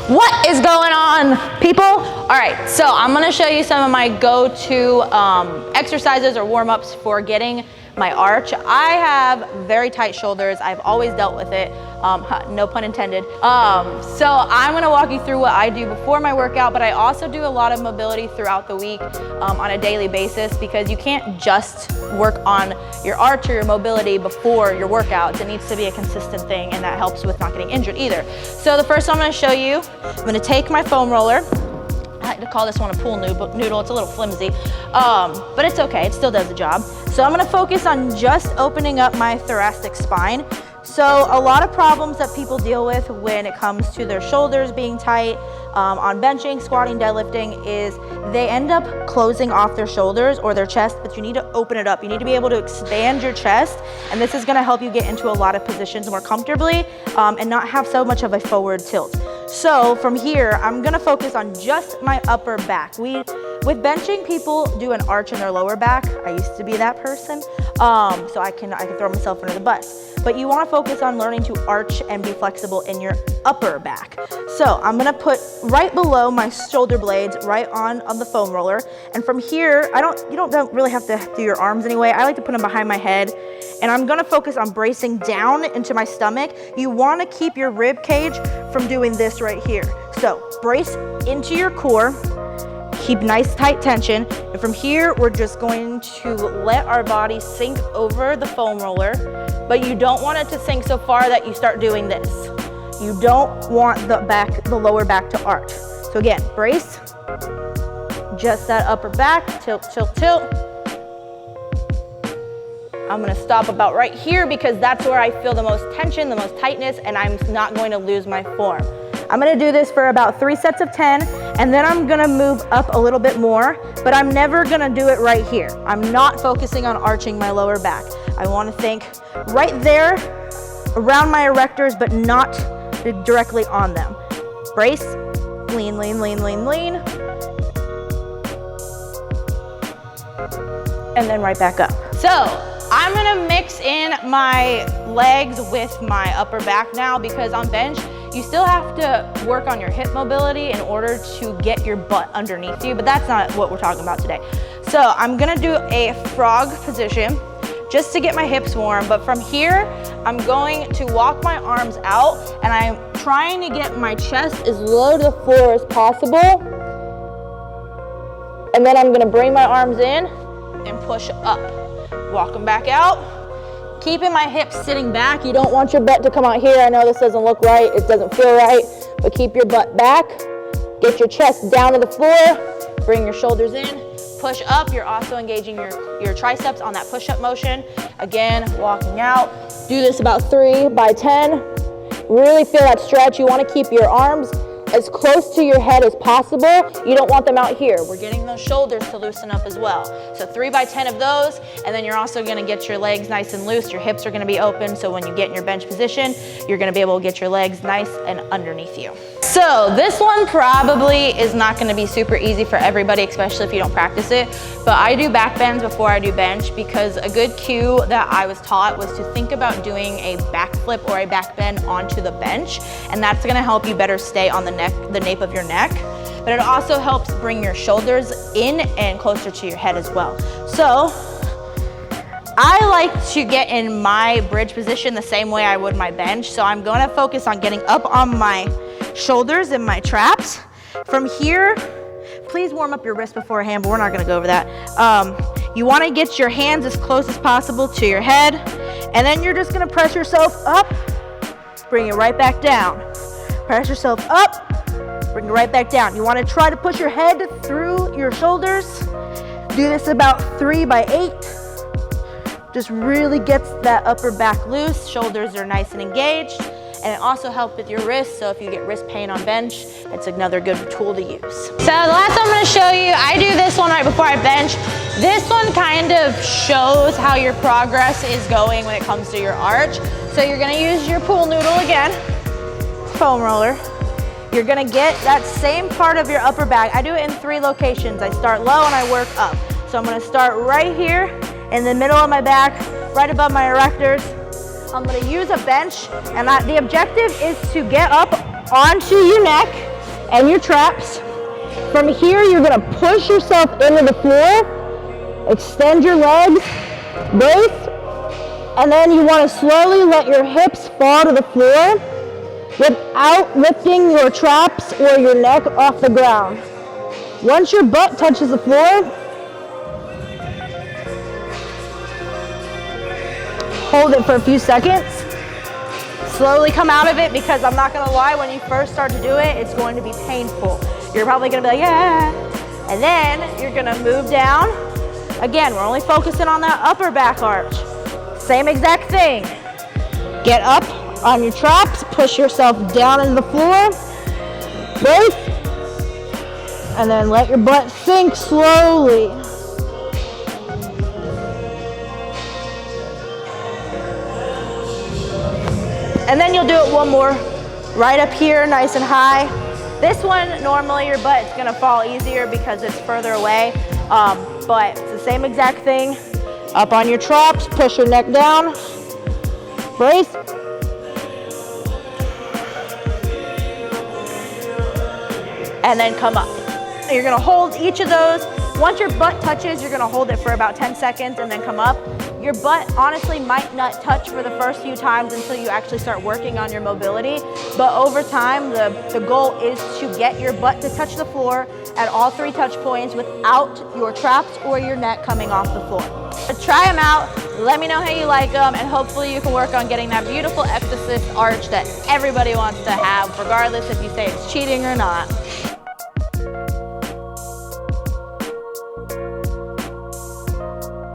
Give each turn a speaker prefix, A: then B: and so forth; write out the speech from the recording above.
A: What is going on, people? All right, so I'm gonna show you some of my go-to exercises or warm-ups for getting my arch. I have very tight shoulders. I've always dealt with it, no pun intended. So I'm gonna walk you through what I do before my workout, but I also do a lot of mobility throughout the week on a daily basis, because you can't just work on your arch or your mobility before your workouts. It needs to be a consistent thing, and that helps with not getting injured either. So the first one I'm gonna show you, I'm gonna take my foam roller. I like to call this one a pool noodle. It's a little flimsy, but it's okay. It still does the job. So I'm gonna focus on just opening up my thoracic spine. So a lot of problems that people deal with when it comes to their shoulders being tight on benching, squatting, deadlifting is they end up closing off their shoulders or their chest, but you need to open it up. You need to be able to expand your chest, and this is gonna help you get into a lot of positions more comfortably and not have so much of a forward tilt. So from here, I'm gonna focus on just my upper back. With benching, people do an arch in their lower back. I used to be that person, so I can throw myself under the bus. But you wanna focus on learning to arch and be flexible in your upper back. So I'm gonna put right below my shoulder blades, right on the foam roller. And from here, you don't really have to do your arms anyway. I like to put them behind my head. And I'm gonna focus on bracing down into my stomach. You wanna keep your rib cage from doing this right here. So brace into your core, keep nice tight tension. And from here, we're just going to let our body sink over the foam roller, but you don't want it to sink so far that you start doing this. You don't want the lower back to arch. So again, brace, just that upper back, tilt, tilt, tilt. I'm gonna stop about right here because that's where I feel the most tension, the most tightness, and I'm not going to lose my form. I'm gonna do this for about 3 sets of 10, and then I'm gonna move up a little bit more, but I'm never gonna do it right here. I'm not focusing on arching my lower back. I wanna think right there around my erectors, but not directly on them. Brace, lean, lean, lean, lean, lean. And then right back up. So I'm gonna mix in my legs with my upper back now, because on bench, you still have to work on your hip mobility in order to get your butt underneath you, but that's not what we're talking about today. So I'm gonna do a frog position just to get my hips warm, but from here, I'm going to walk my arms out, and I'm trying to get my chest as low to the floor as possible. And then I'm gonna bring my arms in and push up. Walk them back out. Keeping my hips sitting back. You don't want your butt to come out here. I know this doesn't look right, it doesn't feel right, but keep your butt back. Get your chest down to the floor. Bring your shoulders in. Push up. You're also engaging your triceps on that push-up motion. Again, walking out. Do this about 3 by 10. Really feel that stretch. You want to keep your arms as close to your head as possible. You don't want them out here. We're getting those shoulders to loosen up as well. So 3 by 10 of those, and then you're also gonna get your legs nice and loose. Your hips are gonna be open, so when you get in your bench position, you're gonna be able to get your legs nice and underneath you. So this one probably is not gonna be super easy for everybody, especially if you don't practice it, but I do back bends before I do bench, because a good cue that I was taught was to think about doing a back flip or a back bend onto the bench, and that's gonna help you better stay on the nape of your neck, but it also helps bring your shoulders in and closer to your head as well. So I like to get in my bridge position the same way I would my bench. So I'm going to focus on getting up on my shoulders and my traps. From here, please warm up your wrist beforehand, but we're not going to go over that. You want to get your hands as close as possible to your head, and then you're just going to press yourself up, bring it right back down. Press yourself up, bring it right back down. You want to try to push your head through your shoulders. Do this about 3 by 8. Just really gets that upper back loose. Shoulders are nice and engaged. And it also helps with your wrists, so if you get wrist pain on bench, it's another good tool to use. So the last one I'm gonna show you, I do this one right before I bench. This one kind of shows how your progress is going when it comes to your arch. So you're gonna use your pool noodle again, foam roller. You're gonna get that same part of your upper back. I do it in 3 locations. I start low and I work up. So I'm gonna start right here in the middle of my back, right above my erectors. I'm gonna use a bench, and the objective is to get up onto your neck and your traps. From here, you're gonna push yourself into the floor, extend your legs, brace, and then you wanna slowly let your hips fall to the floor without lifting your traps or your neck off the ground. Once your butt touches the floor, hold it for a few seconds. Slowly come out of it, because I'm not gonna lie, when you first start to do it, it's going to be painful. You're probably gonna be like, yeah. And then you're gonna move down. Again, we're only focusing on that upper back arch. Same exact thing. Get up on your traps, push yourself down into the floor, brace, and then let your butt sink slowly. And then you'll do it one more, right up here, nice and high. This one, normally your butt's gonna fall easier because it's further away, but it's the same exact thing. Up on your traps, push your neck down, brace. And then come up. You're gonna hold each of those. Once your butt touches, you're gonna hold it for about 10 seconds and then come up. Your butt honestly might not touch for the first few times until you actually start working on your mobility. But over time, the goal is to get your butt to touch the floor at all 3 touch points without your traps or your neck coming off the floor. But try them out, let me know how you like them, and hopefully you can work on getting that beautiful ecdysis arch that everybody wants to have, regardless if you say it's cheating or not.